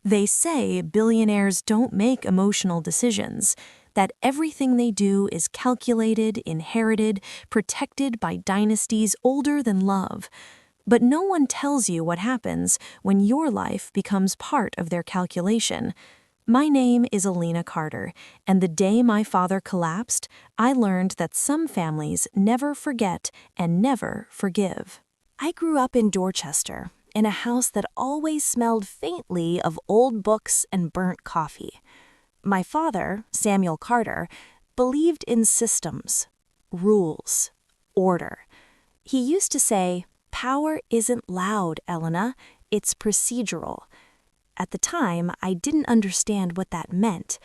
They say billionaires don't make emotional decisions, that everything they do is calculated, inherited, protected by dynasties older than love. But no one tells you what happens when your life becomes part of their calculation. My name is Elena Carter, and the day my father collapsed, I learned that some families never forget and never forgive. I grew up in Dorchester, in a house that always smelled faintly of old books and burnt coffee. My father, Samuel Carter, believed in systems, rules, order. He used to say, "Power isn't loud, Elena, it's procedural." At the time, I didn't understand what that meant.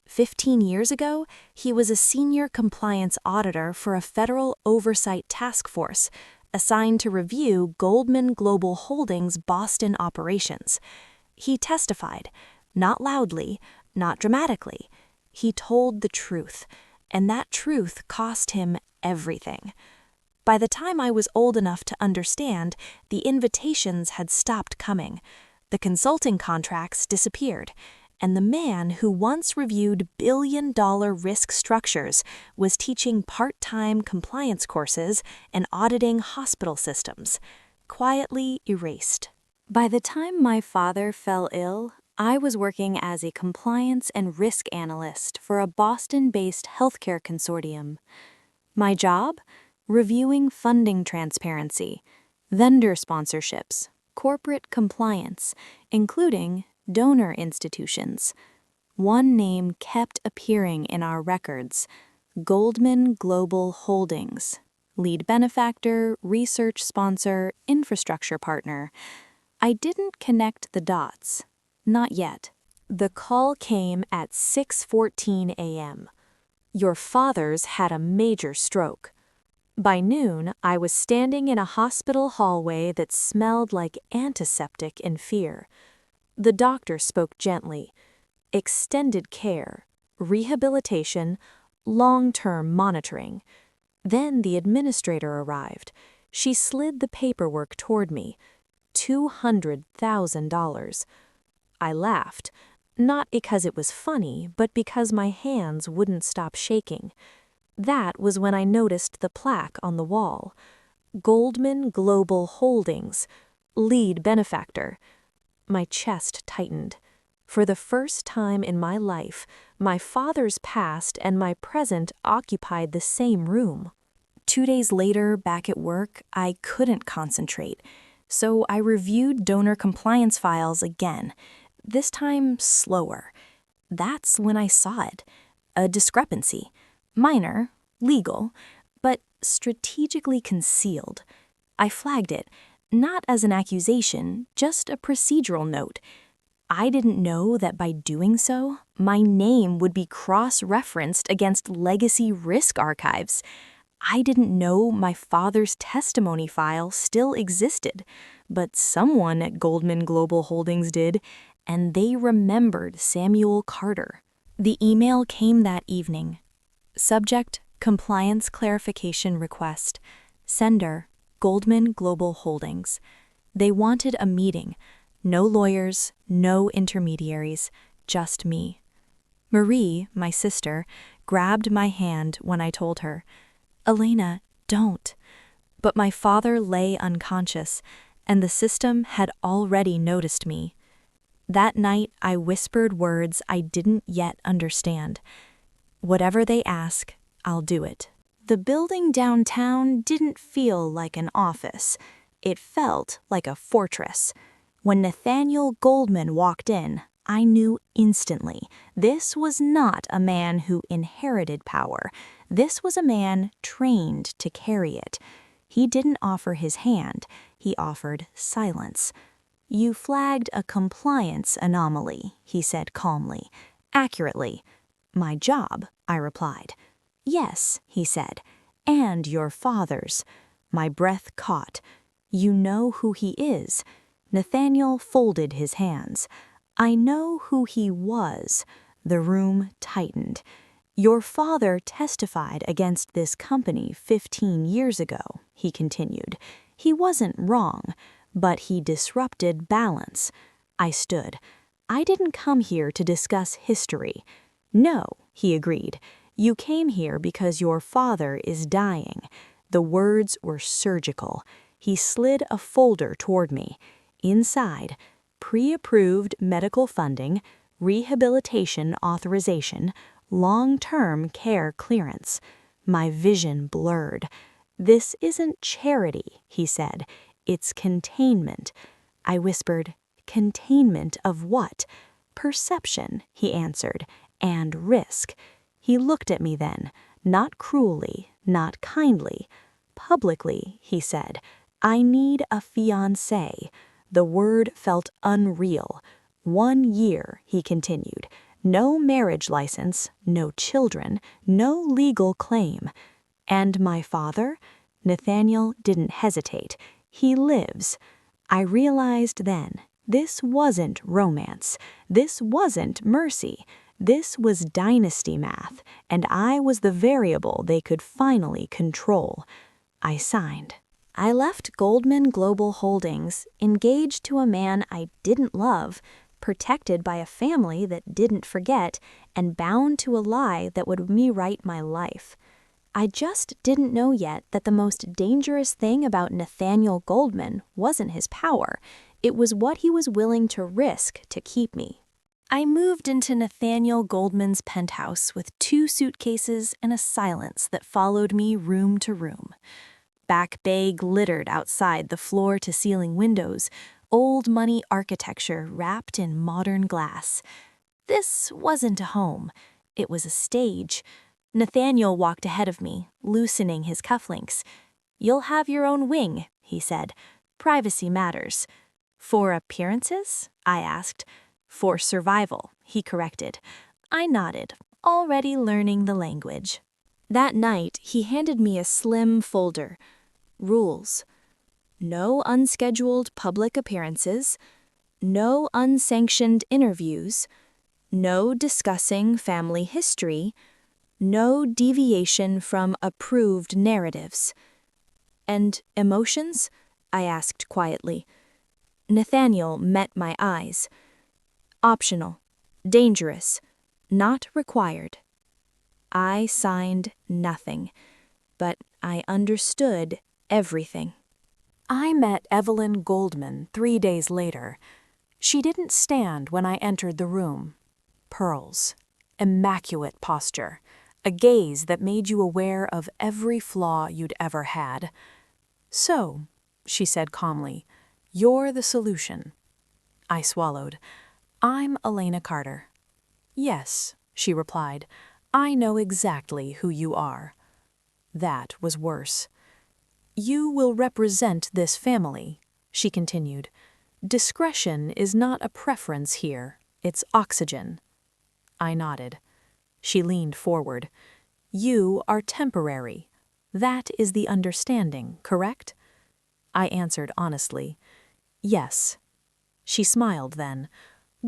15 years ago, he was a senior compliance auditor for a federal oversight task force assigned to review Goldman Global Holdings' Boston operations. He testified, not loudly, not dramatically. He told the truth, and that truth cost him everything. By the time I was old enough to understand, the invitations had stopped coming. The consulting contracts disappeared, and the man who once reviewed billion-dollar risk structures was teaching part-time compliance courses and auditing hospital systems, quietly erased. By the time my father fell ill, I was working as a compliance and risk analyst for a Boston-based healthcare consortium. My job? Reviewing funding transparency, vendor sponsorships, corporate compliance, including donor institutions. One name kept appearing in our records: Goldman Global Holdings, lead benefactor, research sponsor, infrastructure partner. I didn't connect the dots. Not yet. The call came at 6:14 a.m. Your father's had a major stroke. By noon, I was standing in a hospital hallway that smelled like antiseptic in fear. The doctor spoke gently. Extended care, rehabilitation, long-term monitoring. Then the administrator arrived. She slid the paperwork toward me. $200,000. I laughed, not because it was funny, but because my hands wouldn't stop shaking. That was when I noticed the plaque on the wall. Goldman Global Holdings, lead benefactor. My chest tightened. For the first time in my life, my father's past and my present occupied the same room. 2 days later, back at work, I couldn't concentrate, so I reviewed donor compliance files again, this time slower. That's when I saw it. A discrepancy. Minor, legal, but strategically concealed. I flagged it, not as an accusation, just a procedural note. I didn't know that by doing so, my name would be cross-referenced against legacy risk archives. I didn't know my father's testimony file still existed, but someone at Goldman Global Holdings did, and they remembered Samuel Carter. The email came that evening. Subject: Compliance Clarification Request. Sender: Goldman Global Holdings. They wanted a meeting. No lawyers, no intermediaries, just me. Marie, my sister, grabbed my hand when I told her, "Elena, don't." But my father lay unconscious, and the system had already noticed me. That night, I whispered words I didn't yet understand. Whatever they ask, I'll do it. The building downtown didn't feel like an office. It felt like a fortress. When Nathaniel Goldman walked in, I knew instantly this was not a man who inherited power. This was a man trained to carry it. He didn't offer his hand. He offered silence. "You flagged a compliance anomaly," he said calmly, accurately. "My job," I replied. "Yes," he said, "and your father's." My breath caught. "You know who he is?" Nathaniel folded his hands. "I know who he was." The room tightened. "Your father testified against this company 15 years ago," he continued. "He wasn't wrong, but he disrupted balance." I stood. I didn't come here to discuss history. No, he agreed. You came here because your father is dying. The words were surgical. He slid a folder toward me. Inside, pre-approved medical funding, rehabilitation authorization, long-term care clearance. My vision blurred. This isn't charity, he said. It's containment. I whispered, containment of what? Perception, he answered, and risk. He looked at me then, not cruelly, not kindly. Publicly, he said, I need a fiancé. The word felt unreal. 1 year, he continued. No marriage license, no children, no legal claim. And my father? Nathaniel didn't hesitate. He lives. I realized then, this wasn't romance. This wasn't mercy. This was dynasty math, and I was the variable they could finally control. I signed. I left Goldman Global Holdings, engaged to a man I didn't love, protected by a family that didn't forget, and bound to a lie that would rewrite my life. I just didn't know yet that the most dangerous thing about Nathaniel Goldman wasn't his power. It was what he was willing to risk to keep me. I moved into Nathaniel Goldman's penthouse with 2 suitcases and a silence that followed me room to room. Back Bay glittered outside the floor-to-ceiling windows, old money architecture wrapped in modern glass. This wasn't a home. It was a stage. Nathaniel walked ahead of me, loosening his cufflinks. "You'll have your own wing," he said. "Privacy matters." "For appearances?" I asked. "For survival," he corrected. I nodded, already learning the language. That night, he handed me a slim folder. Rules. No unscheduled public appearances. No unsanctioned interviews. No discussing family history. No deviation from approved narratives. And emotions? I asked quietly. Nathaniel met my eyes. Optional. Dangerous. Not required. I signed nothing, but I understood everything. I met Evelyn Goldman 3 days later. She didn't stand when I entered the room. Pearls. Immaculate posture. A gaze that made you aware of every flaw you'd ever had. "So," she said calmly, "you're the solution." I swallowed. "I'm Elena Carter." "Yes," she replied, "I know exactly who you are." That was worse. "You will represent this family," she continued. "Discretion is not a preference here, it's oxygen." I nodded. She leaned forward. "You are temporary. That is the understanding, correct?" I answered honestly. "Yes." She smiled then.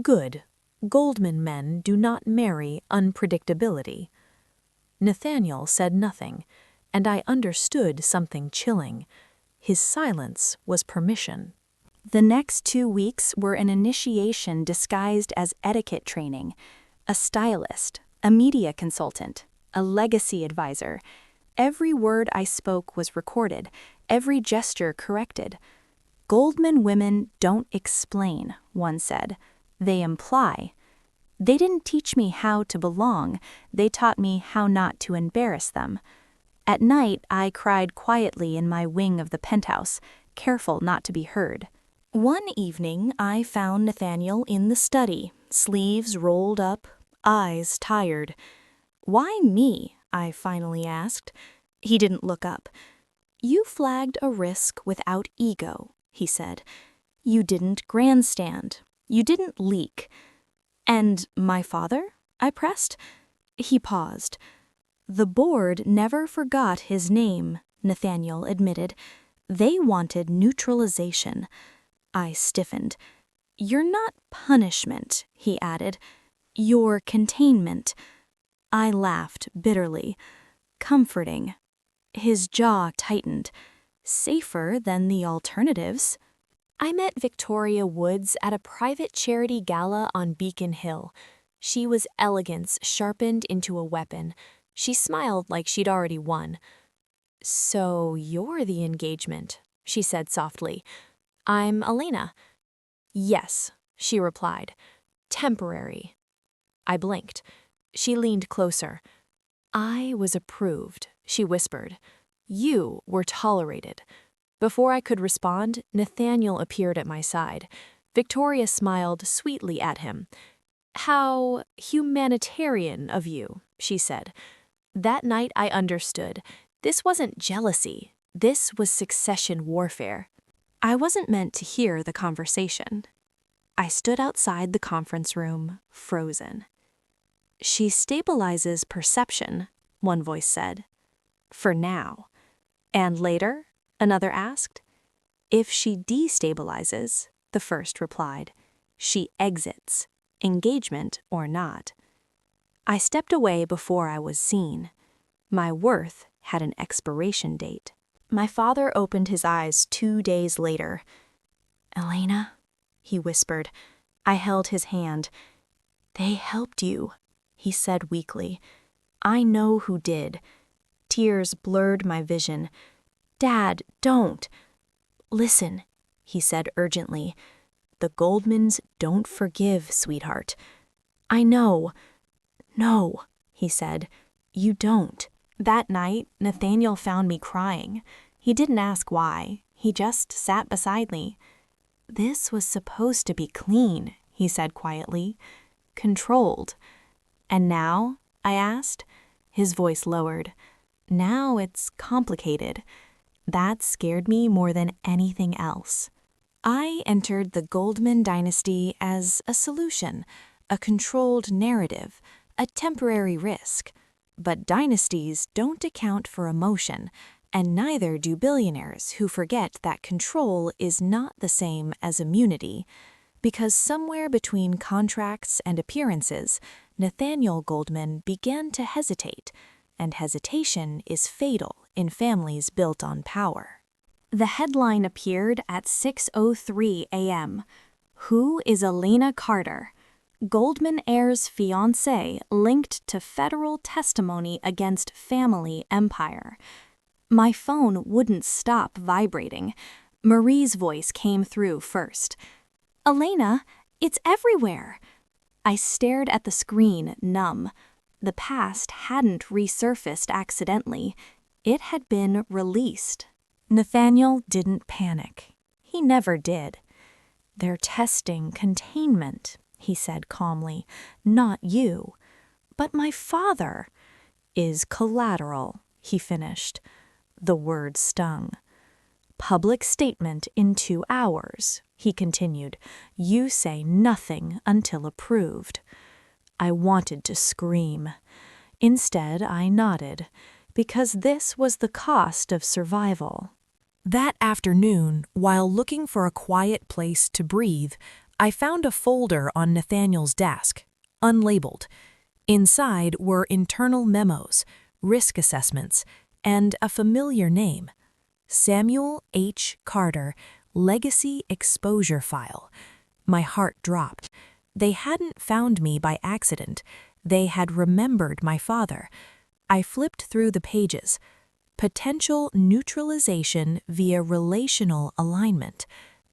"Good. Goldman men do not marry unpredictability." Nathaniel said nothing, and I understood something chilling. His silence was permission. The next 2 weeks were an initiation disguised as etiquette training. A stylist, a media consultant, a legacy advisor. Every word I spoke was recorded, every gesture corrected. Goldman women don't explain, one said. They imply. They didn't teach me how to belong. They taught me how not to embarrass them. At night, I cried quietly in my wing of the penthouse, careful not to be heard. One evening, I found Nathaniel in the study, sleeves rolled up, eyes tired. "Why me?" I finally asked. He didn't look up. "You flagged a risk without ego," he said. "You didn't grandstand. You didn't leak." "And my father?" I pressed. He paused. "The board never forgot his name," Nathaniel admitted. "They wanted neutralization." I stiffened. "You're not punishment," he added. "You're containment." I laughed bitterly. Comforting. His jaw tightened. Safer than the alternatives. I met Victoria Woods at a private charity gala on Beacon Hill. She was elegance sharpened into a weapon. She smiled like she'd already won. "So you're the engagement," she said softly. "I'm Elena." "Yes," she replied. "Temporary." I blinked. She leaned closer. "I was approved," she whispered. "You were tolerated." Before I could respond, Nathaniel appeared at my side. Victoria smiled sweetly at him. "How humanitarian of you," she said. That night I understood. This wasn't jealousy. This was succession warfare. I wasn't meant to hear the conversation. I stood outside the conference room, frozen. "She stabilizes perception," one voice said. "For now." "And later?" another asked. "If she destabilizes," the first replied, "she exits, engagement or not." I stepped away before I was seen. My worth had an expiration date. My father opened his eyes 2 days later. "Elena," he whispered. I held his hand. "They helped you," he said weakly. "I know who did." Tears blurred my vision. "Dad, don't." "Listen," he said urgently. "The Goldmans don't forgive, sweetheart." "I know." "No," he said. "You don't." That night, Nathaniel found me crying. He didn't ask why. He just sat beside me. "This was supposed to be clean," he said quietly. "Controlled." "And now?" I asked. His voice lowered. "Now it's complicated." That scared me more than anything else. I entered the Goldman dynasty as a solution, a controlled narrative, a temporary risk. But dynasties don't account for emotion, and neither do billionaires who forget that control is not the same as immunity. Because somewhere between contracts and appearances, Nathaniel Goldman began to hesitate, and hesitation is fatal in families built on power. The headline appeared at 6:03 a.m. "Who is Elena Carter? Goldman heir's fiancé linked to federal testimony against family empire." My phone wouldn't stop vibrating. Marie's voice came through first. "Elena, it's everywhere." I stared at the screen, numb. The past hadn't resurfaced accidentally. It had been released. Nathaniel didn't panic. He never did. "They're testing containment," he said calmly, "not you." "But my father—" "Is collateral," he finished. The word stung. "Public statement in 2 hours," he continued. "You say nothing until approved." I wanted to scream. Instead, I nodded, because this was the cost of survival. That afternoon, while looking for a quiet place to breathe, I found a folder on Nathaniel's desk, unlabeled. Inside were internal memos, risk assessments, and a familiar name. Samuel H. Carter, Legacy Exposure File. My heart dropped. They hadn't found me by accident. They had remembered my father. I flipped through the pages. Potential neutralization via relational alignment.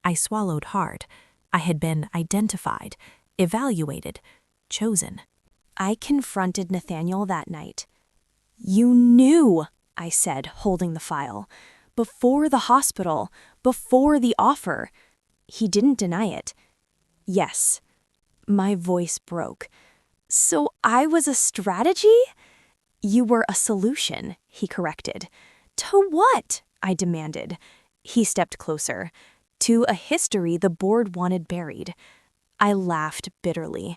I swallowed hard. I had been identified, evaluated, chosen. I confronted Nathaniel that night. "You knew," I said, holding the file. "Before the hospital, before the offer." He didn't deny it. "Yes." My voice broke. "So I was a strategy?" "You were a solution," he corrected. "To what?" I demanded. He stepped closer. "To a history the board wanted buried." I laughed bitterly.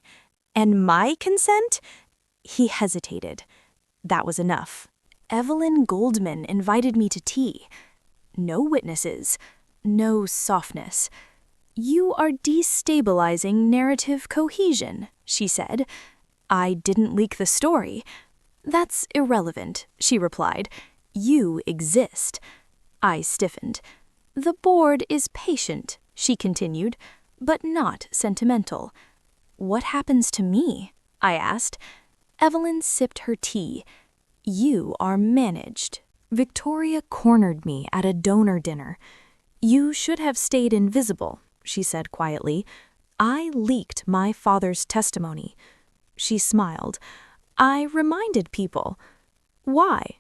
"And my consent?" He hesitated. That was enough. "Evelyn Goldman invited me to tea." No witnesses. No softness. "You are destabilizing narrative cohesion," she said. "I didn't leak the story." "That's irrelevant," she replied. "You exist." I stiffened. "The board is patient," she continued, but not sentimental. What happens to me? I asked. Evelyn sipped her tea. You are managed. Victoria cornered me at a donor dinner. You should have stayed invisible, she said quietly. I leaked my father's testimony. She smiled. I reminded people. Why?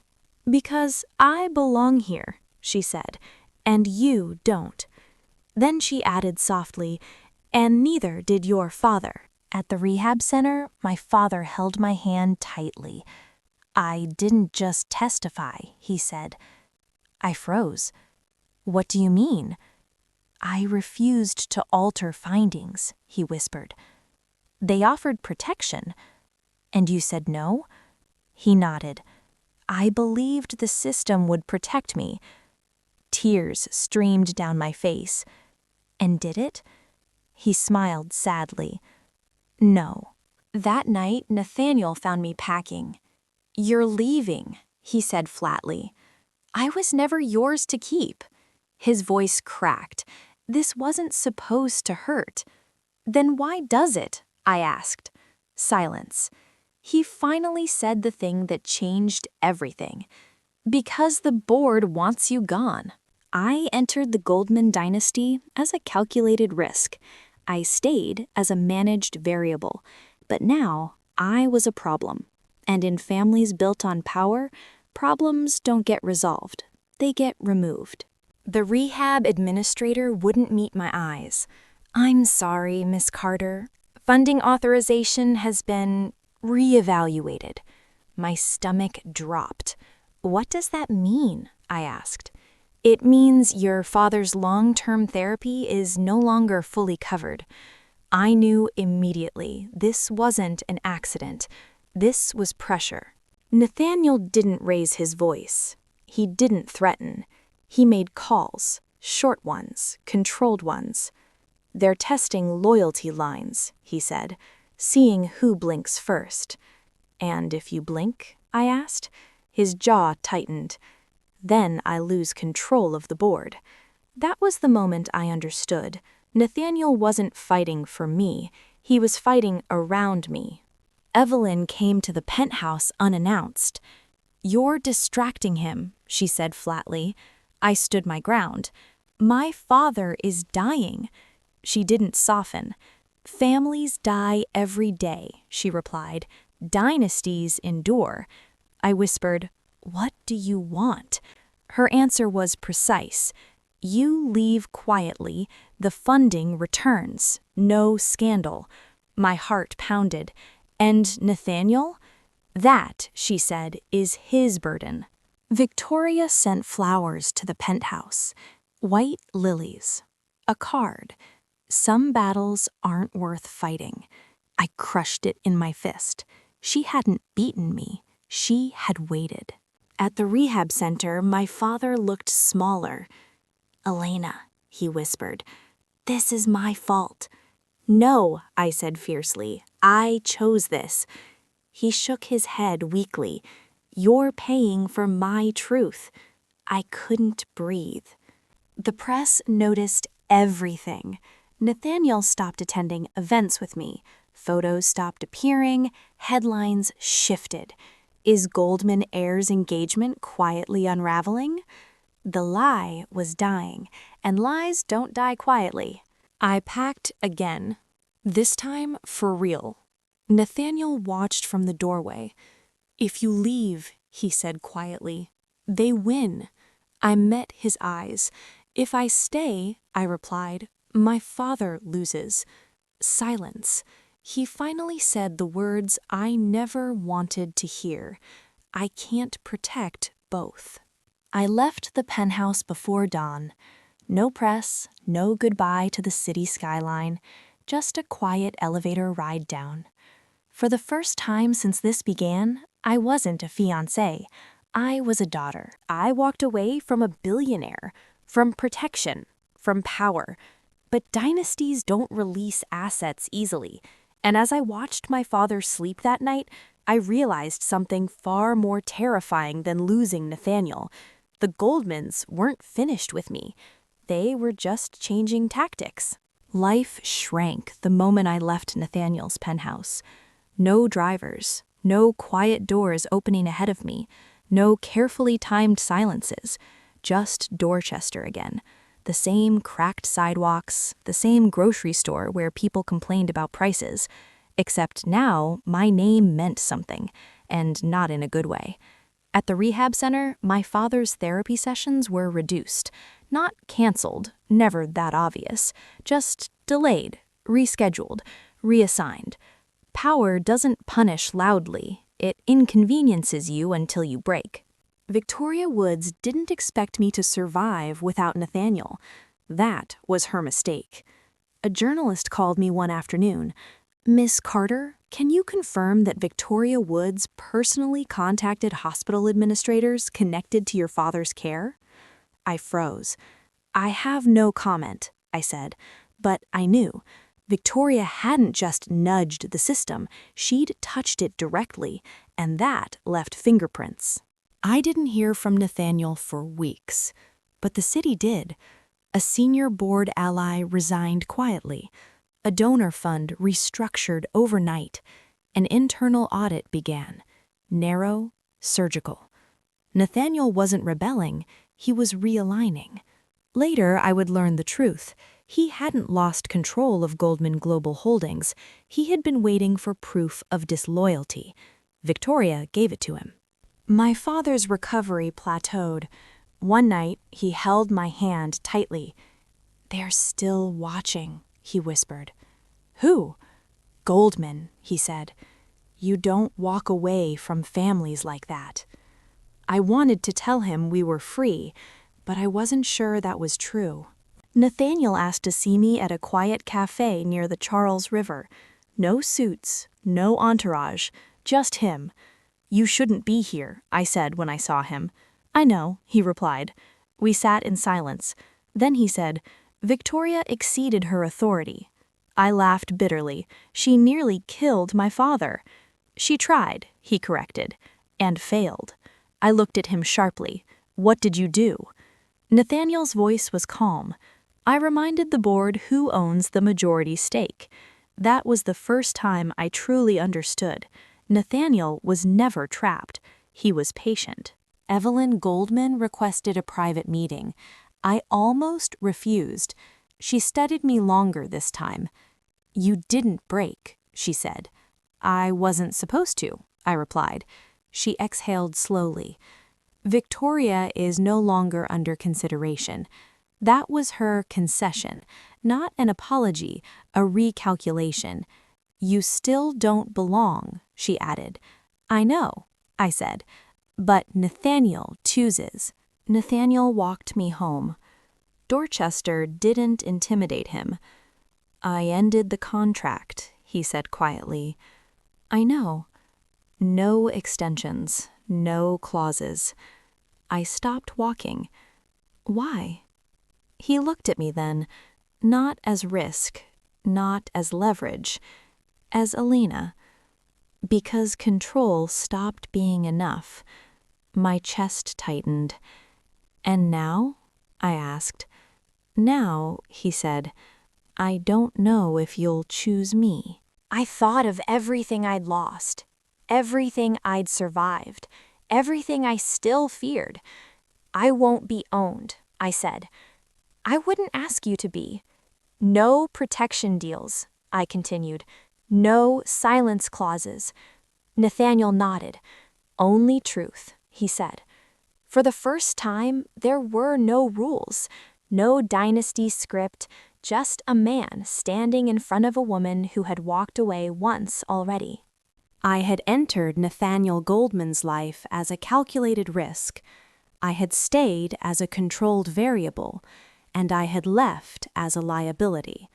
Because I belong here, she said, and you don't. Then she added softly, and neither did your father. At the rehab center, my father held my hand tightly. I didn't just testify, he said. I froze. What do you mean? I refused to alter findings, he whispered. They offered protection. And you said no? He nodded. I believed the system would protect me. Tears streamed down my face. And did it? He smiled sadly. No. That night, Nathaniel found me packing. You're leaving, he said flatly. I was never yours to keep. His voice cracked. This wasn't supposed to hurt. Then why does it? I asked. Silence. He finally said the thing that changed everything. Because the board wants you gone. I entered the Goldman dynasty as a calculated risk. I stayed as a managed variable. But now I was a problem. And in families built on power, problems don't get resolved. They get removed. The rehab administrator wouldn't meet my eyes. I'm sorry, Miss Carter. Funding authorization has been reevaluated. My stomach dropped. What does that mean? I asked. It means your father's long-term therapy is no longer fully covered. I knew immediately this wasn't an accident. This was pressure. Nathaniel didn't raise his voice. He didn't threaten. He made calls, short ones, controlled ones. They're testing loyalty lines, he said, seeing who blinks first. And if you blink? I asked. His jaw tightened. Then I lose control of the board. That was the moment I understood. Nathaniel wasn't fighting for me. He was fighting around me. Evelyn came to the penthouse unannounced. You're distracting him, she said flatly. I stood my ground. My father is dying. She didn't soften. Families die every day, she replied. Dynasties endure. I whispered, What do you want? Her answer was precise. You leave quietly, the funding returns. No scandal. My heart pounded. And Nathaniel? That, she said, is his burden. Victoria sent flowers to the penthouse. White lilies. A card. Some battles aren't worth fighting. I crushed it in my fist. She hadn't beaten me. She had waited. At the rehab center, my father looked smaller. Elena, he whispered, this is my fault. No, I said fiercely. I chose this. He shook his head weakly. You're paying for my truth. I couldn't breathe. The press noticed everything. Nathaniel stopped attending events with me. Photos stopped appearing. Headlines shifted. Is Goldman heir's engagement quietly unraveling? The lie was dying, and lies don't die quietly. I packed again. This time for real. Nathaniel watched from the doorway. If you leave, he said quietly, they win. I met his eyes. If I stay, I replied, my father loses. Silence. He finally said the words I never wanted to hear. I can't protect both. I left the penthouse before dawn. No press, no goodbye to the city skyline, just a quiet elevator ride down. For the first time since this began, I wasn't a fiancée. I was a daughter. I walked away from a billionaire, from protection, from power. But dynasties don't release assets easily. And as I watched my father sleep that night, I realized something far more terrifying than losing Nathaniel. The Goldmans weren't finished with me. They were just changing tactics. Life shrank the moment I left Nathaniel's penthouse. No drivers, no quiet doors opening ahead of me, no carefully timed silences, just Dorchester again. The same cracked sidewalks, the same grocery store where people complained about prices, except now my name meant something, and not in a good way. At the rehab center, my father's therapy sessions were reduced, not canceled, never that obvious, just delayed, rescheduled, reassigned. Power doesn't punish loudly, it inconveniences you until you break. Victoria Woods didn't expect me to survive without Nathaniel. That was her mistake. A journalist called me one afternoon. "Miss Carter, can you confirm that Victoria Woods personally contacted hospital administrators connected to your father's care?" I froze. "I have no comment," I said, but I knew. Victoria hadn't just nudged the system, she'd touched it directly, and that left fingerprints. I didn't hear from Nathaniel for weeks, but the city did. A senior board ally resigned quietly. A donor fund restructured overnight. An internal audit began. Narrow, surgical. Nathaniel wasn't rebelling, he was realigning. Later, I would learn the truth. He hadn't lost control of Goldman Global Holdings. He had been waiting for proof of disloyalty. Victoria gave it to him. My father's recovery plateaued. One night, he held my hand tightly. "They're still watching," he whispered. "Who?" "Goldman," he said. "You don't walk away from families like that." I wanted to tell him we were free, but I wasn't sure that was true. Nathaniel asked to see me at a quiet cafe near the Charles River. No suits, no entourage, just him. "You shouldn't be here," I said when I saw him. "I know," he replied. We sat in silence. Then he said, "Victoria exceeded her authority." I laughed bitterly. "She nearly killed my father." "She tried," he corrected, "and failed." I looked at him sharply. "What did you do?" Nathaniel's voice was calm. I reminded the board who owns the majority stake. That was the first time I truly understood. Nathaniel was never trapped. He was patient. Evelyn Goldman requested a private meeting. I almost refused. She studied me longer this time. "You didn't break," she said. "I wasn't supposed to," I replied. She exhaled slowly. "Victoria is no longer under consideration." That was her concession, not an apology, a recalculation. "You still don't belong," she added. "I know," I said, "but Nathaniel chooses." Nathaniel walked me home. Dorchester didn't intimidate him. "I ended the contract," he said quietly. "I know. No extensions, no clauses." I stopped walking. "Why?" He looked at me then, not as risk, not as leverage, as Elena. Because control stopped being enough. My chest tightened. "And now?" I asked. "Now," he said, "I don't know if you'll choose me." I thought of everything I'd lost, everything I'd survived, everything I still feared. "I won't be owned," I said. "I wouldn't ask you to be." "No protection deals," I continued. "No silence clauses." Nathaniel nodded. "Only truth," he said. For the first time, there were no rules, no dynasty script, just a man standing in front of a woman who had walked away once already. I had entered Nathaniel Goldman's life as a calculated risk. I had stayed as a controlled variable, and I had left as a liability.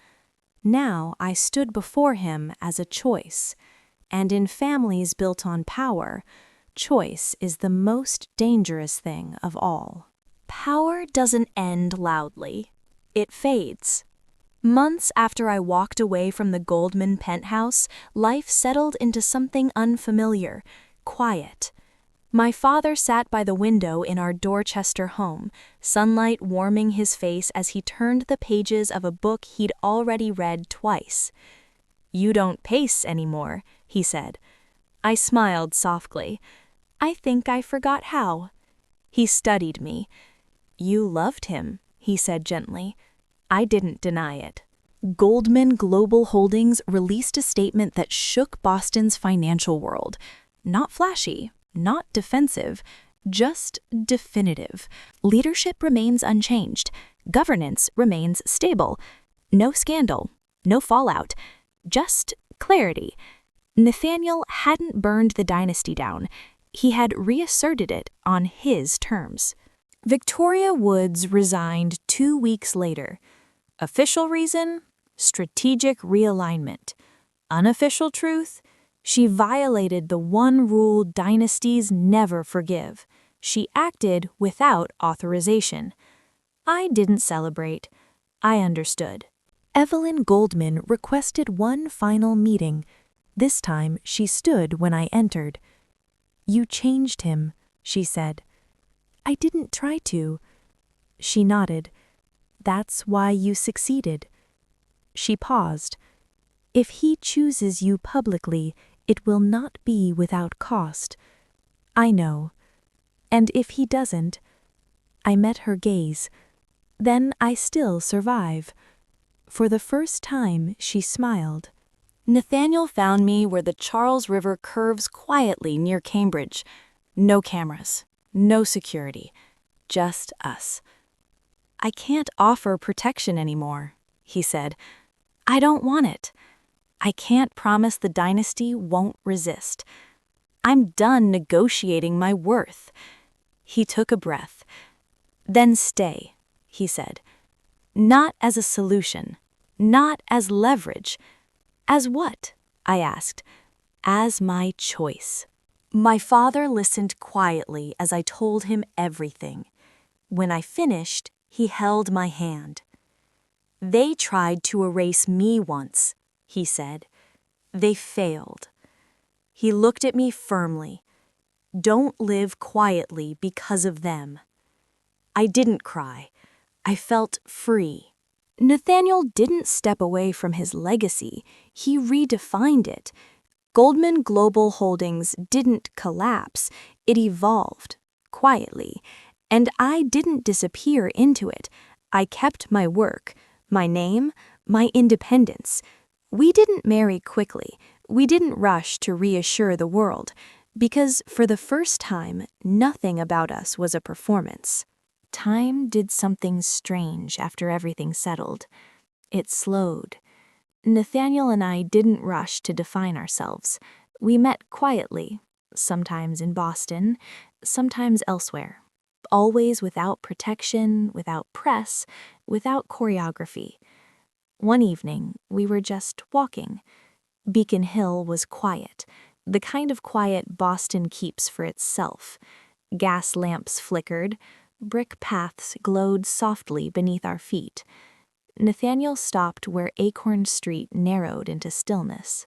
Now I stood before him as a choice, and in families built on power, choice is the most dangerous thing of all. Power doesn't end loudly. It fades. Months after I walked away from the Goldman penthouse, life settled into something unfamiliar, quiet. My father sat by the window in our Dorchester home, sunlight warming his face as he turned the pages of a book he'd already read twice. "You don't pace anymore," he said. I smiled softly. "I think I forgot how." He studied me. "You loved him," he said gently. I didn't deny it. Goldman Global Holdings released a statement that shook Boston's financial world. Not flashy, not defensive, just definitive. Leadership remains unchanged. Governance remains stable. No scandal, no fallout, just clarity. Nathaniel hadn't burned the dynasty down. He had reasserted it on his terms. Victoria Woods resigned 2 weeks later. Official reason? Strategic realignment. Unofficial truth? She violated the one rule dynasties never forgive. She acted without authorization. I didn't celebrate. I understood. Evelyn Goldman requested one final meeting. This time she stood when I entered. "You changed him," she said. "I didn't try to." She nodded. "That's why you succeeded." She paused. "If he chooses you publicly, it will not be without cost." "I know." "And if he doesn't?" I met her gaze. "Then I still survive." For the first time, she smiled. Nathaniel found me where the Charles River curves quietly near Cambridge. No cameras, no security, just us. "I can't offer protection anymore," he said. "I don't want it. I can't promise the dynasty won't resist. I'm done negotiating my worth." He took a breath. "Then stay," he said. "Not as a solution, not as leverage." "As what?" I asked. "As my choice." My father listened quietly as I told him everything. When I finished, he held my hand. "They tried to erase me once," he said. "They failed." He looked at me firmly. "Don't live quietly because of them." I didn't cry. I felt free. Nathaniel didn't step away from his legacy. He redefined it. Goldman Global Holdings didn't collapse. It evolved, quietly. And I didn't disappear into it. I kept my work, my name, my independence. We didn't marry quickly. We didn't rush to reassure the world. Because for the first time, nothing about us was a performance. Time did something strange after everything settled. It slowed. Nathaniel and I didn't rush to define ourselves. We met quietly, sometimes in Boston, sometimes elsewhere. Always without protection, without press, without choreography. One evening, we were just walking. Beacon Hill was quiet, the kind of quiet Boston keeps for itself. Gas lamps flickered. Brick paths glowed softly beneath our feet. Nathaniel stopped where Acorn Street narrowed into stillness.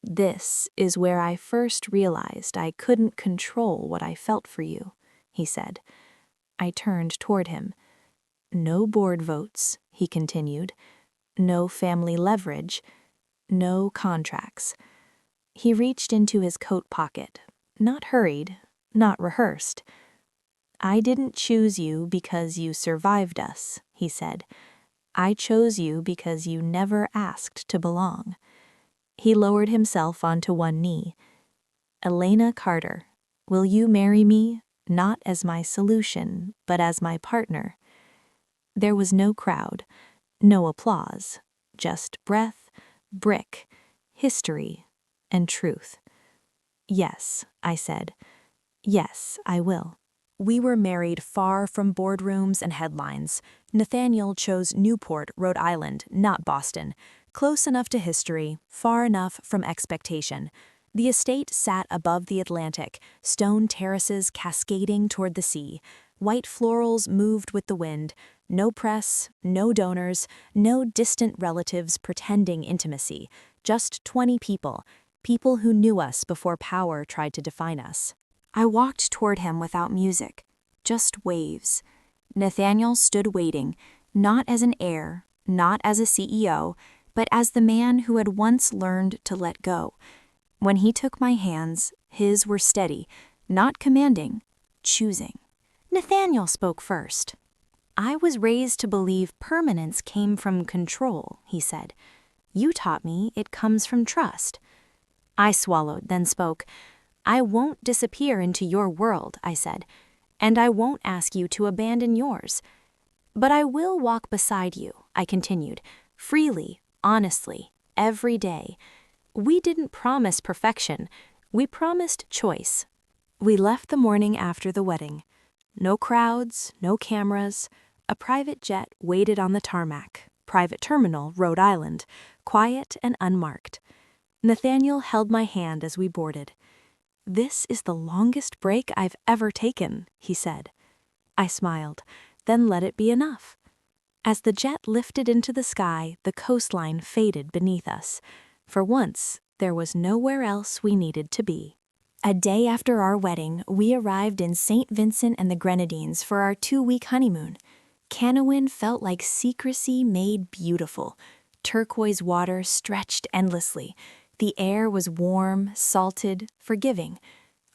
"This is where I first realized I couldn't control what I felt for you," he said. I turned toward him. "No board votes," he continued. "No family leverage. No contracts." He reached into his coat pocket, not hurried, not rehearsed. "I didn't choose you because you survived us," he said. "I chose you because you never asked to belong." He lowered himself onto one knee. "Elena Carter, will you marry me, not as my solution, but as my partner?" There was no crowd, no applause, just breath, brick, history, and truth. "Yes," I said. "Yes, I will." We were married far from boardrooms and headlines. Nathaniel chose Newport, Rhode Island, not Boston. Close enough to history, far enough from expectation. The estate sat above the Atlantic, stone terraces cascading toward the sea. White florals moved with the wind. No press, no donors, no distant relatives pretending intimacy. Just 20 people, people who knew us before power tried to define us. I walked toward him without music, just waves. Nathaniel stood waiting, not as an heir, not as a CEO, but as the man who had once learned to let go. When he took my hands, his were steady, not commanding, choosing. Nathaniel spoke first. "I was raised to believe permanence came from control," he said. "You taught me it comes from trust." I swallowed, then spoke. "I won't disappear into your world," I said, "and I won't ask you to abandon yours. But I will walk beside you," I continued, freely, honestly, every day. We didn't promise perfection. We promised choice. We left the morning after the wedding. No crowds, no cameras. A private jet waited on the tarmac, private terminal, Rhode Island, quiet and unmarked. Nathaniel held my hand as we boarded. "This is the longest break I've ever taken," he said. I smiled, then let it be enough. As the jet lifted into the sky, the coastline faded beneath us. For once, there was nowhere else we needed to be. A day after our wedding, we arrived in St. Vincent and the Grenadines for our 2-week honeymoon. Canoeing felt like secrecy made beautiful. Turquoise water stretched endlessly. The air was warm, salted, forgiving.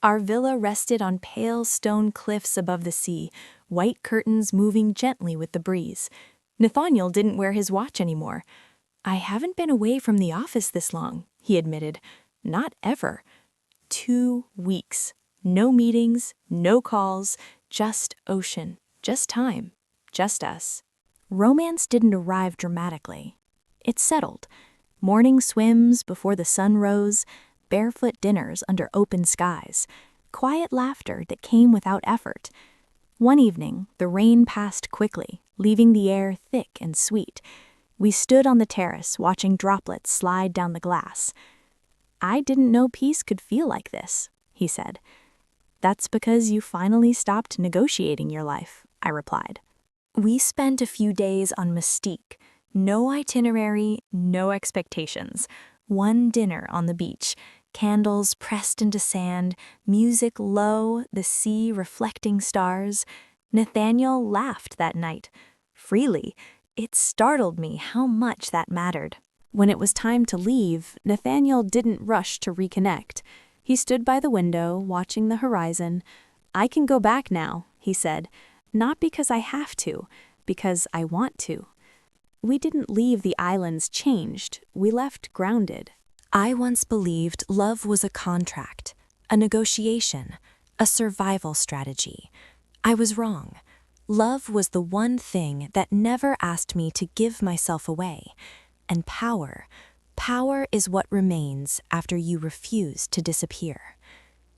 Our villa rested on pale stone cliffs above the sea, white curtains moving gently with the breeze. Nathaniel didn't wear his watch anymore. "I haven't been away from the office this long," he admitted. "Not ever." 2 weeks. No meetings, no calls, just ocean, just time, just us. Romance didn't arrive dramatically. It settled. Morning swims before the sun rose, barefoot dinners under open skies, quiet laughter that came without effort. One evening, the rain passed quickly, leaving the air thick and sweet. We stood on the terrace watching droplets slide down the glass. "I didn't know peace could feel like this," he said. "That's because you finally stopped negotiating your life," I replied. We spent a few days on mystique. No itinerary, no expectations. One dinner on the beach, candles pressed into sand, music low, the sea reflecting stars. Nathaniel laughed that night. Freely. It startled me how much that mattered. When it was time to leave, Nathaniel didn't rush to reconnect. He stood by the window, watching the horizon. "I can go back now," he said. "Not because I have to, because I want to." We didn't leave the islands changed. We left grounded. I once believed love was a contract, a negotiation, a survival strategy. I was wrong. Love was the one thing that never asked me to give myself away. And power is what remains after you refuse to disappear.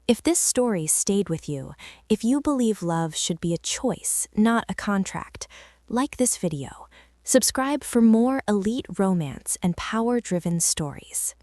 If this story stayed with you, if you believe love should be a choice, not a contract, like this video. Subscribe for more elite romance and power-driven stories.